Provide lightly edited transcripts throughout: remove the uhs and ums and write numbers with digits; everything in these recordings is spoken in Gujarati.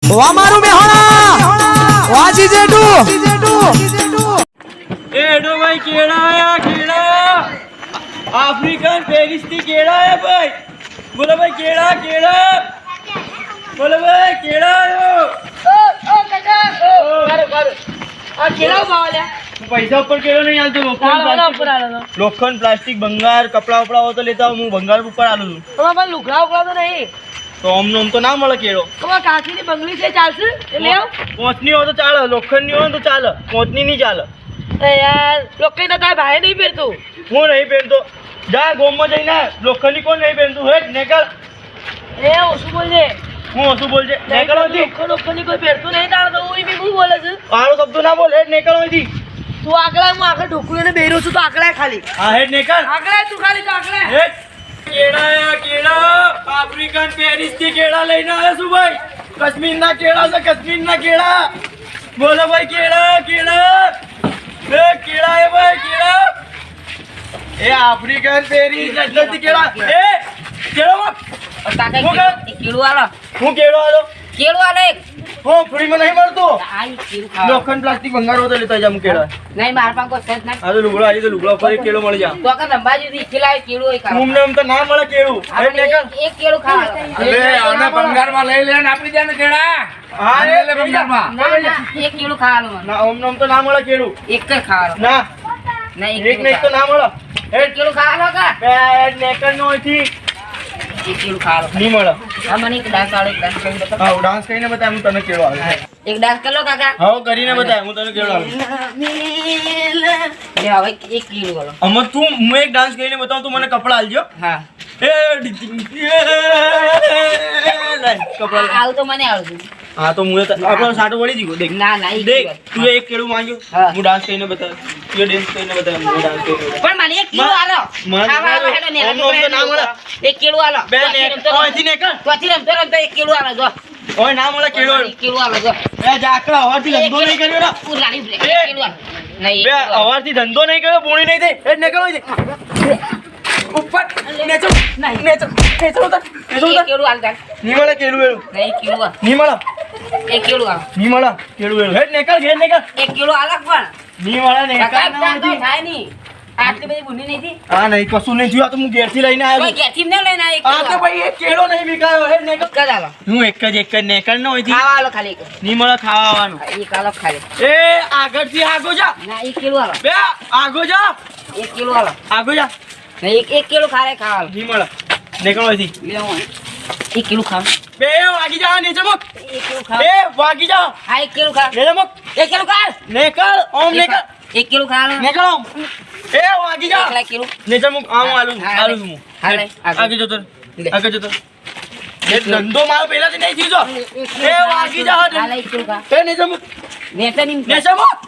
મારું મેહોણા વાજી જેટુ એડો ભાઈ કેળા આયા કેળા આફ્રિકન પેરિસ થી કેળા આયા ભાઈ બોલો ભાઈ કેળા કેળા બોલો ભાઈ કેળા આયો ઓ કાકા આ કેળા ભાવલ્યા પૈસા ઉપર કેળો નહીં આલતો લોખંડ પ્લાસ્ટિક ભંગાર કપડા વપડા હોય તો લેતા હું ભંગાર ઉપર આલું છું તમારા પાસે લુગડા ઉગડા તો નહીં તો આમ તો ના મળે કેળો તમારા કાકીની બંગલી છે ચાલશે એટલે પોચની હોય તો ચાલે લોખંડની હોય તો ચાલે પોચની નહીં ચાલે યાર લોકો ના તારા ભાઈ નહીં પહેરતું હું નહીં પહેરતો જા ગોમમાં જઈને લોખંડની કોણ નહીં પહેરતું હેઠ નીકળ એ ઓછું બોલજે હું શું બોલજે નીકળ અહીંથી લોકોની કોઈ પહેરતું નહીં તારે તો હું બી હું બોલે છે આળો શબ્દો ના બોલ હેઠ નીકળ અહીંથી તું આગળ હું આગળ ઢોકળીને બેરો છું તો આગળ ખાલી હા હેઠ નીકળ આગળ તું ખાલી તો આગળ હેઠ કેળા કેળા આફ્રિકન પેરિસ થી કેળા લઈને આવ્યા છું ભાઈ કાશ્મીરના કેળા છે કાશ્મીરના કેળા બોલો ભાઈ કેળા કેળા એ કેળા એ ભાઈ કેળા એ આફ્રિકન પેરિસ નથી કેળા એ કેળા હું કેળો આલો હું ફ્રીમાં નહીં મળતો લોખંડ પ્લાસ્ટિક ભંગાર હોતો લેતા જા હું કેળા આ તો લુગડો આજે તો લુગડો ઉપર એક કેળો મળી જા ઉમને તો ના મળે કેળું અરે આના ભંગારમાં લઈ લે ને આપી દે ને કેળા હા લે ભંગારમાં ના ઓમ તો ના મળે કેળું ના એક ને એક તો ના મળે નેકર નો અહીંથી નહીં મળે હા ડાન્સ કરીને બતાય હું તને કેળો આવે એક ડાન્સ કરો કાકા હા કરીને બતાય હું તને કેળો આવે હવે એક કિલો કરો અમર તું હું એક ડાન્સ કરીને બતાવું તું મને કપડા આલજો હા એ કપડા આવું તો મને આવડતું હા તો હું આપણો સાટો વળી દીધો દેખ ના ના દેખ તું એક કેળું માંગ્યો હું ડાન્સ કરીને બતાવ તું ડાન્સ કરીને બતાવ હું ડાન્સ કરીને પણ મને એક કિલો આલો ખાવા હેડો ને ના મળે એક કિલો આલો બે ને ઓયથી ને કર તોથી રમતો એક કિલો આલો જો ઓય ના મળે કેળો એક કિલો આલો જો એ જાકડા હવારથી ધંધો નહીં કર્યો ને પૂર લાડી એક કિલો આલો નહીં બે હવારથી ધંધો નહીં કર્યો બોણી નહીં થઈ એ નીકળો છે ઉપર નેચો નેચો ઉતર એક કિલો આલ જા ની મળે કેળું વેળું નહીં કિલો ની મળે એક કિલો આલો ની મળે કેળું વેળું હેડ નીકળ ઘેર નીકળ એક કિલો આલક પણ ની મળે ને કાકા તો થાય નહીં આટલી બધી બુની નહીં થી હા નહીં કશું નહીં થયું આ તો હું ઘેરથી લઈને આવ્યો કોઈ કેથી ન લઈને એક આ તો ભાઈ એક કેળો નહીં વિકાયો હેડ નીકળ કદ આલો હું એક જ નીકળ ન હોયથી ખાવા આલો ખાલી એક ની મળે ખાવાનું એક આલો ખાલી એ આગળથી આગો જા ના એક કિલો આલો બે આગો જા એક કિલો આલો આગો જા નહીં એક કિલો ખાલે ખાવા ની મળે નીકળ હોયથી લેવો એક કિલો ખાવ બે વાગી જા નીચે મુક એક કિલો ખાવ એ વાગી જા હા એક કિલો ખા નીચે મુક એક કિલો ખા નીકળ ઓમ નીકળ એક કિલો ખા લો નીકળ ઓમ એ વાગી જા એકલા કિલો નીચે મુક આમ આલુ હા, આલુ હું હા, લે, આગળ જતો લે. આગળ જતો એ ધંધો મારો પહેલાથી નહીં થયો એ વાગી જા હા લે એક કિલો ખા એ નીચે મુક નેતા ની નીચે મુક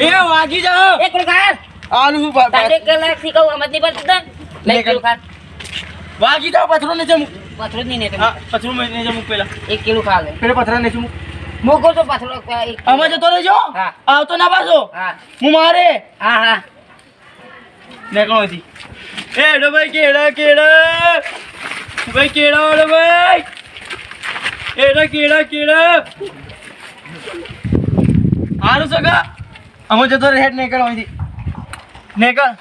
એ વાગી જા એક કિલો ખા આલુ હું તારે કલાક થી કહું સમજ નહીં પડતી તને લે એક કિલો ખા વાગી જા પથરો નીચે મુક પથરો જ નહીં નેતા હા પથરો નીચે મુક પહેલા એક કિલો ખા લે પેલા પથરા નીચે મુક મોકો તો પથરો એક આમાં જતો રહેજો હા. આવતો ના પાછો હા હું મારે હા હા નીકળોથી એ હેડો ભાઈ કેળા કેળા ભાઈ કેળા વાળો ભાઈ એડા કેળા કેળા હારું સગા અમે જતો રહે હેડ નીકળ અહીંથી નીકળ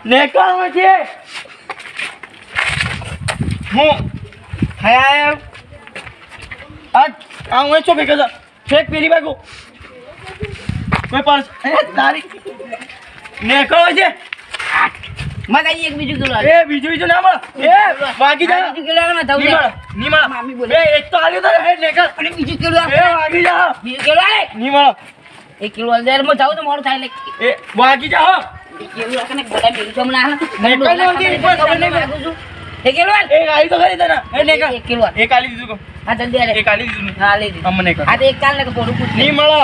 નીકળ અહીંથી હું હયા આ હું છો ભેગા ફેક પેરી બાગુ કોઈ પર્સ તારી નીકળો છે મત આઈ એક બીજું કિલો એ બીજું ના મળે એ વાગી જા બીજું કિલો આલો ને ધવ ની મળે મામી બોલે એ એક તો આલ્યો તો હેડ નીકળ અને બીજું કિલો એ વાગી જા બીજું કિલો આલે ની મળે એક કિલો આલે હું જાઉં તો મોડું થાય લે એ વાગી જા હો એક કિલો આને બધા બીજું જમણા હાલ નહીં પેલો નથી કોઈ ખબર નહીં એક કિલો આલે એ ગાડી તો કરી દેના એ નીકળ એક કિલો આલે એક આલી દીધું હા જલ્દી આલે એક આલી દીધું હા લઈ દીધું અમને નીકળ હા તો એક કાલ ને પોડું પૂછ ની મળે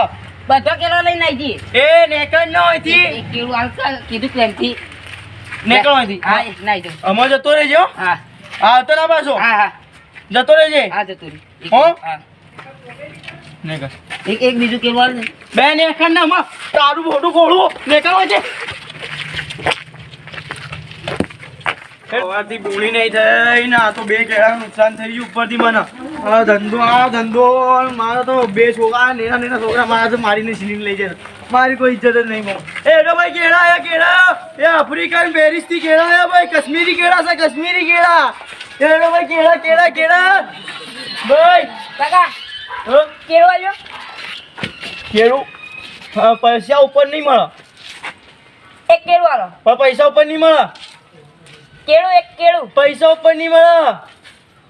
બધો કિલો લઈને આવી જી એ નીકળ ન હોયથી એક કિલો આલ કીધું પ્રેમથી નીકળ હોયથી હા નાઈ દો અમે જતો રહેજો હા આવતો ના પાછો હા હા જતો રહેજે હા જતું રહી હો? હા નીકળ એક બીજું કિલો આલ બે નીકળ ના માં તારું મોઢું ખોળું નીકળ હોય છે સવારથી બોલી નહીં થઈ ને આ તો બે કેળાનું નુકસાન થઈ ગયું ઉપરથી મને આ ધંધો મારા તો બે છોકરા નેના છોકરા મારા તો મારીને સીલીને લઈ જાય મારી કોઈ ઇજ્જત જ નહીં મળે એડો ભાઈ કેળા એ આફ્રિકન પેરિસ થી કેળા આયા ભાઈ કાશ્મીરી કેળા છે કાશ્મીરી કેળા એડો ભાઈ કેળા ભાઈ કાકા હો? કેળું આવ્યો કેળું પૈસા ઉપર નહીં મળે એક કેળું આલો પણ પૈસા ઉપર નહીં મળે કેળું એક કેળું પૈસા ઉપર નહીં મળે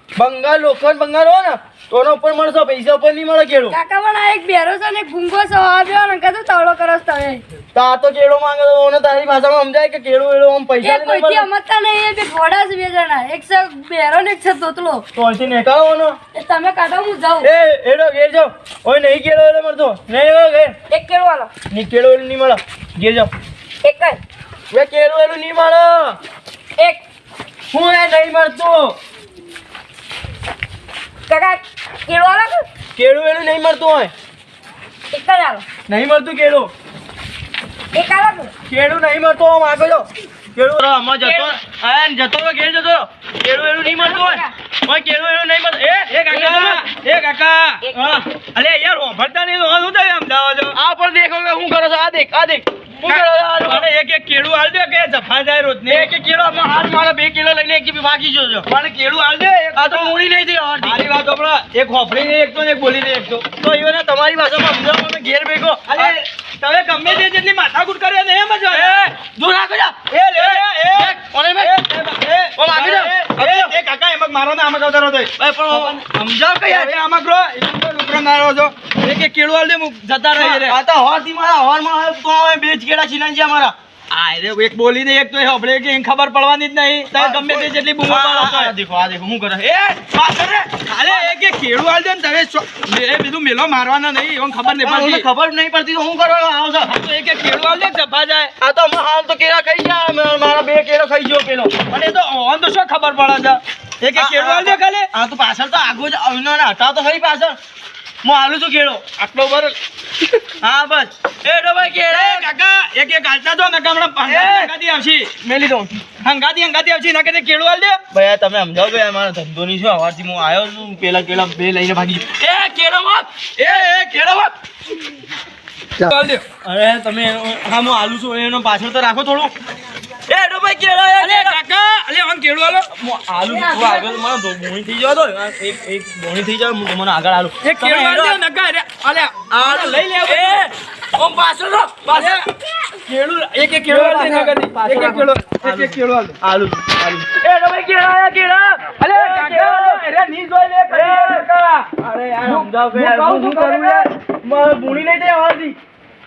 બંગાળ લોખંડ બંગાળ હોય ને તો એના ઉપર મળશે પૈસા ઉપર નહીં મળે કેળું કાકા પણ આ એક બેરો છે ને એક ભૂંગો છે આવ્યો ને કદું તવડો કરસ તમે તો આ તો કેળો માંગે તો ઓને તારી ભાષામાં સમજાય કે કેળું એળો આમ પૈસા એ કોઈથી સમજતા નહીં એ બે ઘોડા છે બે જણા એક છે બેરો ને એક છે તોતલો તો અહીંથી નીકળવાનો એ તમે કાઢો હું જાઉં એ એડો ઘેર જાઓ ઓય નહીં કેળો એળો મળતો નહીં એળો ઘેર એક કેળું આલો નહીં કેળો એળો નહીં મળે ઘેર જાઓ એક જ એ કેળો એળો નહીં મળે એક હું એ નહીં મળતું કાકા કેળું આલો કે કેળું એળું નહીં મળતું હોય એક જ આલો નહીં મળતું કેળું એક આલો કે કેળું નહીં મળતું આમ આગળ જાઓ કેળું આમાં જતો જતો ઘેર જતો કેળું એળું નહીં મળતું હોય કેળું એળું નહીં મળતું એ કાકા હા. અલે યાર ઓફરતા નહીં તો શું થાય અમદાવાદ આ પર દેખો કે હું કરો છો આ દેખ શું કરો છો અને એક કેળું આલ દે કે જફા જાય રોજ ને એક કિલો હાલ મારા 2 કિલો લઈને એક ભાગી જોજો મને કેળું આલ દે આ તો મૂડી નહીં થઈ મારી વાત આપણા એક હોફરી ને એક તો ને એક બોલી ને એક તો ઈવન તમારી ભાષામાં સમજાવો અમે ઘેર ભેગો અરે તમે ગમે તે જેટલી માથાકૂટ કરે ને એમ જ દૂર રાખો જા એ લે એ કોને મે ઓ માગી જા એ કાકા એમ મારો ને આમાં જતો રહો તો પણ સમજાવ કે યાર આમાં ગ્રો લુકરો મારો છો એક કેળું આલ દે હું જતા રહી રે આ તો હોરથી મારા હોરમાં તો બે જ કેળા છીનાઈ ગયા મારા આ રે એક બોલી દે એક તો આપણે કે ખબર પડવાની જ નહીં તમે ગમે તે જેટલી બૂમો પાડો આ દેખો હું કરે એ પાછળ રે અરે એક કેળું આલ દે ને તમે એ બીજું મેલો મારવાના નહીં એમ ખબર નહીં પડતી ખબર નહીં પડતી તો હું કરવા આવ છો તો એક કેળું આલ દે જફા જાય આ તો હમણાં હાલ તો કેળા ખાઈ ગયા મારા 2 કેળો ખાઈ ગયો પેલો અને એ તો ઓન તો શું ખબર પડે છે એક કેળું આલ દે ખાલી આ તો પાછળ તો આગળ જ હટાવ તો ખરી પાછળ હું હાલું છું કેળો આટલો બર હા બસ એ ડોભાઈ કેળે કાકા એક હાલતા તો નકા હમણાં હંગાતી આવશી મેલી દઉં હંગાતી આવશી ના કે કેળું હાલ દે ભાઈ તમે સમજાવો ભાઈ અમારા ધંધો ની શું સવારથી હું આવ્યો છું પેલા કેળા બે લઈને ભાગી એ કેળો મત એ કેળો મત ચાલ દે અરે તમે હા હું હાલું છું એનો પાછળ તો રાખો થોડું એ ડોભાઈ કેળો અલે કાકા અલે આમ કેળું હાલો આલુ તું આગળ મને બોણી થઈ જાવ તો એક બોણી થઈ જાવ હું તમને આગળ આલુ એક કેળું હાલ દે નકા અલે આ લઈ લે એ ઓમ પાછળ રો પાછળ કેળું એક કેળું હાલ દે નકા એક કેળું હાલ દે આલુ એ ડોભાઈ કેળા અલે કાકા અરે ની જોઈ લે કાકા અરે યાર સમજાવ કે યાર હું કરું યાર મને બોણી નહીં દે આવતી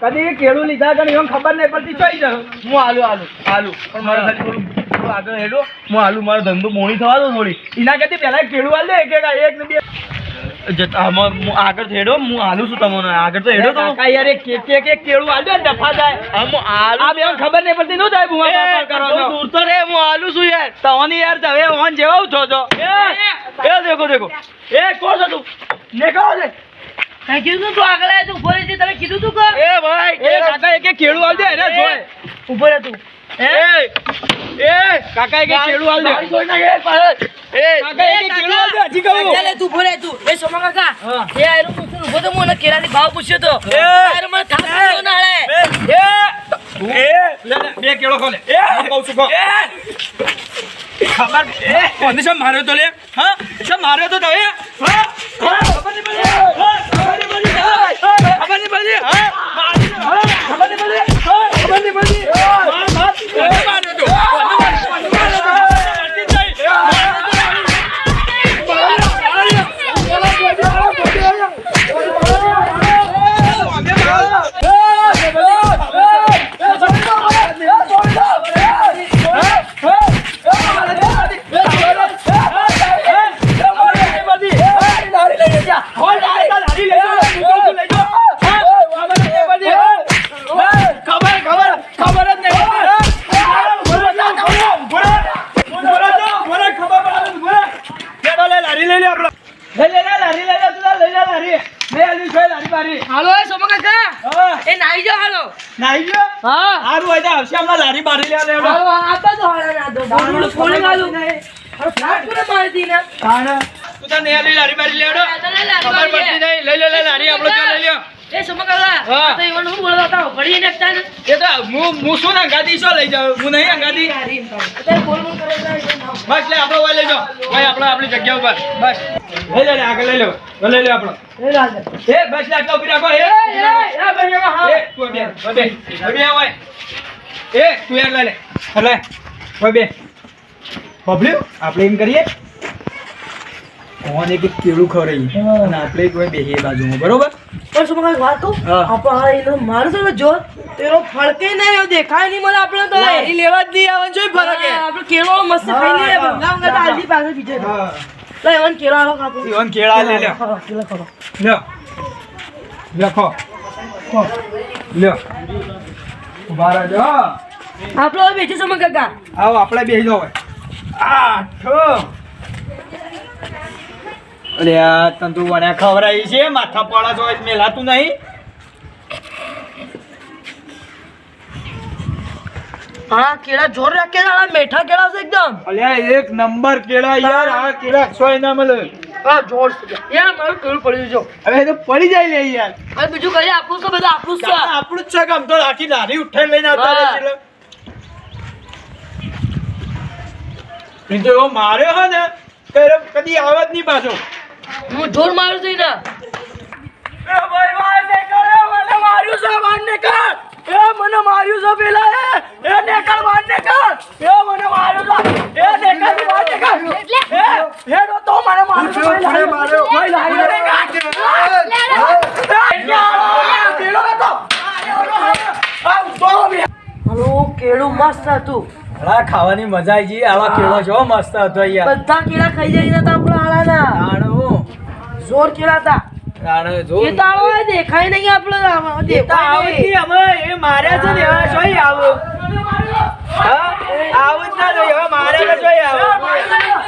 કદી કેળું લીધા કે એમ ખબર નહીં પડતી ચોઈ જાવ હું આલુ પણ મારે ખાલી થોડું આગળ હેડો હું આલુ મારો ધંધો મોણી થવા દો થોડી એના કરતી પહેલા કેળું આલ દે એક ને બે આગળ હેડો હું આલુ છું તમને આગળ તો હેડો તો યાર એક કેળું આલ દે દફા જાય આ બે ખબર નહીં પડતી નો થાય બુમા કરો દૂર તો રે હું આલુ છું યાર તવાની યાર તમે ઓન જેવા છો છો એ દેખો એ કોણ છો તું નીકળો દે કઈ કીધું તું આગળ આય તું ઉભો રહેજે તમે કીધું તું કે એ ભાઈ એ કાકા એક કેળું આલ દે રે જોય ઉભો રહે તું એ કાકા એક કેળું આલ દે એ કાકા એક કેળું આલ દે હજી કહું ચાલે તું ઉભો રહે તું એ સોમા કાકા એ આયરો પૂછ્યું ઉભો તો મને કેળાની ભાવ પૂછ્યો તો એ આયરો મને થાપ ના હાલે લે બે કેળો ખોલે એ કહું છું કહો ખબર એ કોને સમ માર્યો તો લે હા સમ માર્યો તો તમે હા ખબર નહીં પડી ખબર નહીં પડી ખબર નહીં પડી હા ખબર નહીં પડી ખબર નહીં પડી માર્યો તો હાલો એ સોમા કાકા એ એ નાઈ જાઓ હાલો. નાઈ ગયો હા સારું હોય તો આવશે હમણાં લારી બારી લે લે હાલો, આપા તો હાલા ના દો. બોલું ફોન વાળું. હવે ફ્લાટ કોને મારી દી ને? તું તો નહીં લઈ લારી બારી લેડો ખબર પડતી નહીં લઈ લે લારી આપણો ચાલ લઈ લ્યો એ સમકાલા હા. તો એવાનું શું બોલવા હતા ઘડી ને એકતા ને એ તો હું શું અંગાતી શું લઈ જાઉં હું નહીં અંગાતી અત્યારે બોલ બોલ કરે છે. બસ લે આપણો ભાઈ લઈ જાઓ ભાઈ આપણે આપણી જગ્યા ઉપર બસ લઈ લે આગળ લઈ લો લઈ લે આપણો એ રાજા એ બસ લે આટલા ઉભી રાખો એ બન્યા હા એ તું બે હોય એ તું યાર લઈ લે એટલે કોઈ બે પબ્લિક આપણે એમ કરીએ કોણ એક કેળું ખવડાવીએ અને આપણે કોઈ બેહીએ બાજુમાં બરોબર પણ સમકાલા વાત કહું હા. આપા એનો મારું તો જો તેરો ફળકે નહીં એવું દેખાય નહીં મને આપણે તો એ લેવા જ નહીં આવે જોઈ ફરક આપણે કેળો મસ્ત ખાઈ લઈએ ભંગા ભંગા તો આલજી પાસે બીજે હા લે એવન કેળો આલો કાપો ઈવન કેળા લે લ્યો હા કેળો ખાઓ લ્યો લખો લ્યો ઉભા રહેજો આપણો હવે બેઠી સમય કાકા આવો આપણે બેસી જાવ આઠ અરે આ તંતુ વણ્યા ખવડાવી છે માથા પડા છો મેલાતું નહીં હા કેળા જોર રાખેલા મેઠા કેળા છે એકદમ અલ્યા એક નંબર કેળા યાર આ કેળા 100 ના મળે હા જોર છે યાર મારું કેળું પડ્યું જો હવે એ તો પડી જાય લે યાર હવે બીજું કઈ આપણું છે બધું આપણું જ છે આપણું જ છે કામ તો આખી લારી ઉઠાઈ લઈને આવતા રહે એટલે એ તો એવો માર્યો હે ને તો કદી આવત નહીં પાછો હું જોર મારું છું ને એ ભાઈ ભાઈ ને કરે મને માર્યું છે મારને કર એ મને માર્યું છે પેલા એ નેકળ મારને કર એ મને માર્યું છે એ નેકળ મારને કર એ તો મને માર્યું છે ભાઈ માર્યો ભાઈ લાવી હલો કેળું મસ્ત હતું આ ખાવાની મજા આવી ગઈ આવા કેળો જો મસ્ત હતો યાર બધા કેળા ખાઈ જાય ને આપણા હાલાના આણો જોર કેળા હતા આણો જો એ તો આવો દેખાય નહીં આપણે દેખાય નહીં અમે એ માર્યા છે ને હવે જોઈ આવો હા આવું જ ના જોઈએ હવે મારે તો જોઈ આવો આવું જ ના જોઈએ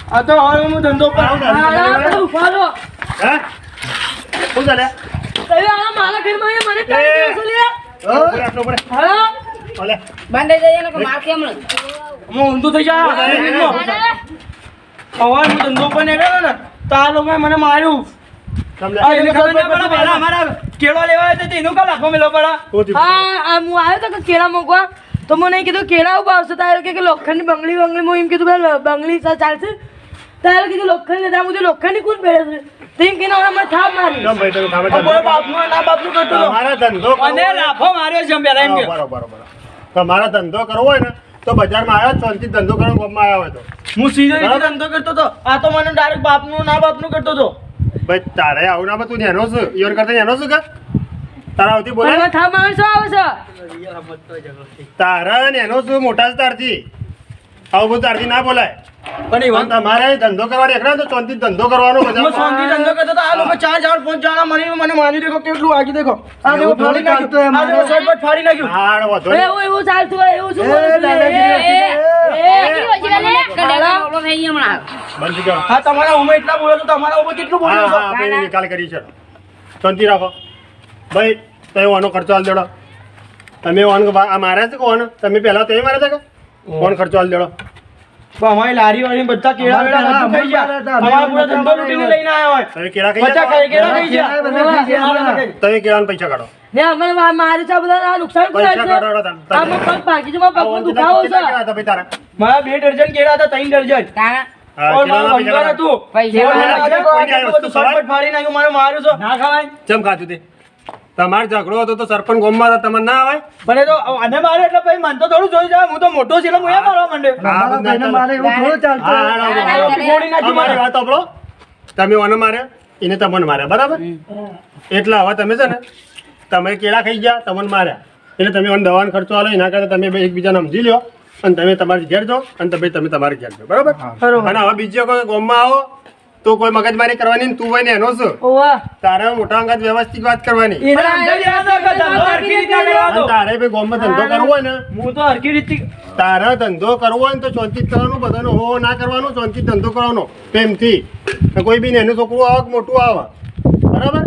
આ તો હવે હું ધંધો પર ઉફારો મારા ઘરમાં એ મને કઈ દેશો લે હા બાંધે જઈએ ને કે માર કેમ ન હું ઊંધું થઈ જા હવે હું ધંધો પર નીકળ્યો ને તો આ લોકોએ મને માર્યું આ એને ખબર ના પડે પહેલા અમારા કેળો લેવા આવ્યા હતા એનું કાલ આખો મેલો પડા હા હું આવ્યો તો કે કેળા મૂકવા તો મને કીધું કેળા ઉભા આવશે તારે કે લોખંડની બંગલી હું એમ કીધું પેલા બંગલી ચાલશે તારે કીધું લોખંડ લેતા હું લોખંડની કોણ પહેરે છે તેમ કહીને મને થાપ મારી કોઈ બાપનું ના બાપનું કરતો હતો. તમારા ધંધો કરવો અને લાફો માર્યો છે પેલા એમ કે બરોબર તમારા ધંધો કરવો હોય ને તો બજારમાં આવ્યો શાંતિ ધંધો કરવા ગામમાં આવ્યો હોય તો હું સીધો રીતે ધંધો કરતો હતો આ તો મને ડાયરેક્ટ બાપનું ના બાપનું કરતો હતો ભાઈ તારે આવું ના તું નેનો છું ઈવન કરતા નેનો છું કે તારા આવતી બોલે મને થાપ મારી શું આવે છે તારા નેનો છું મોટા જ તારથી આવું બધું તારથી ના બોલાય પણ એ પણ તમારે ધંધો કરવા એકલા તો શાંતિ ધંધો કરવાનો હું શાંતિ ધંધો કરતો હતો આ લોકો 4 4 5 જણા મને માની દેખો કેટલું આગી દેખો આ દેખો ફાડી નાખ્યું આ દેખો શર્ટ ફાડી નાખ્યું હાડ વધો ને. એવું ચાલતું હોય એવું શું બોલે છે? બંધ કરો હા તમારા ઉમે એટલા બોલો તો તમારા ઉમે કેટલું હા બોલ્યો હા આપણે નિકાલ કરી છે શાંતિ રાખો ભાઈ તમે વાનો ખર્ચો હાલ દેડો તમે વાનો આ માર્યા છે કોણ તમે પહેલા તમે માર્યા હતા કે કોણ ખર્ચો હાલ દેડો પણ અમારી લારી વાળી બધા કેળા વેળા બધું ખાઈ ગયા. અમારા પૂરો ધંધો લૂંટીને લઈને આવ્યા હોય. તમે કેળા ખાઈ બધા ગયા? કેળા ખાઈ ગયા. તમે કેળાના પૈસા કાઢો. ને અમે મારી ચા બધા નુકસાન પૈસા કરાય કાઢો છે તમે. આ મગ પગ ભાગી છે મારા પગમાં કેટલા દુખાવો છે કેળા હતા ભાઈ તારા? મારા 2 ડઝન કેળા હતા, 3 ડઝન. હા, ઓર કેળાના મારું પૈસા ભંગાર કાઢો. હતું. પૈસા ઓર વાળા મારા કોઈ નહીં આવ્યું. બધું સરપટ ફાડી નાખ્યું, મારે માર્યું છે. ના ખવાય. ચમ ખાધું તે? તમારે ઝઘડો હતો તો સરપંચ ગોમમાં હતા, તમને ના આવે? પણ એ તો આને મારે એટલે ભાઈ મને તો થોડું જોઈ જાય. હું તો મોટો છું એટલે હું એ મારવા માંડ્યો. આ બધા મારે એવું થોડું ચાલતું હા, હા, હા, હા. ફોડી નાખી અમારી મારે. વાત સાંભળો. તમે ઓને માર્યા, એને તમને માર્યા, બરાબર? એટલે હવે તમે છે ને, તમે કેળા ખાઈ ગયા, તમને માર્યા, એટલે તમે ઓને દવાનો ખર્ચો આલો, એના કરતા તમે બે એકબીજાને સમજી લો અને તમે તમારી ઘેર જાઓ અને તમે તમારે ઘેર જાઓ, બરાબર? અને હવે બીજો કોઈ ગામમાં આવો તો કોઈ મગજમારી કરવાની નહીં, તું હોય ને એનો શું? ઓવા તારે મોટા અંગાત વ્યવસ્થિત વાત કરવાની. એને સમજાઈ દેવાનો કે ધંધો હરખી રીતે અને કરવાનો. તારે ભાઈ ગામમાં ધંધો કરવો હોય ને, હું તો હરખી રીતે તારે ધંધો કરવો હોય ને તો શાંતિ જ કરવાનું, બધાનો હો ના કરવાનો, શાંતિ ધંધો કરવાનો પ્રેમથી. ને કોઈ બી એનું છોકરું આવે કે મોટું આવે, બરાબર?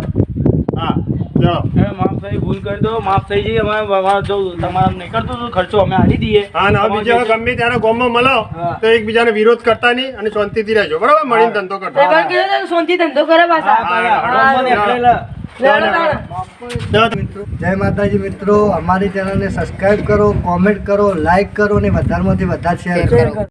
હા, ચલો. માફ થઈ, ભૂલ કરી દો, માફ થઈ જઈએ. અમારે જો તમારે નહીં કરતું તો ખર્ચો અમે આલી દઈએ. હા, ને હવે બીજો ગમે ત્યારે ગામમાં મળો હા. તો એકબીજાને વિરોધ કરતા નહીં અને શાંતિથી રહેજો, બરાબર? મળીને ધંધો કરજો. એમાં કીધું ને શાંતિ ધંધો કરે પાછા હડો મને એકલેલા. લેવડો તાણે. જય માતાજી મિત્રો, અમારી ચેનલને સબસ્ક્રાઇબ કરો, કોમેન્ટ કરો, લાઈક કરો અને વધારેમાંથી વધારે શેર કરો.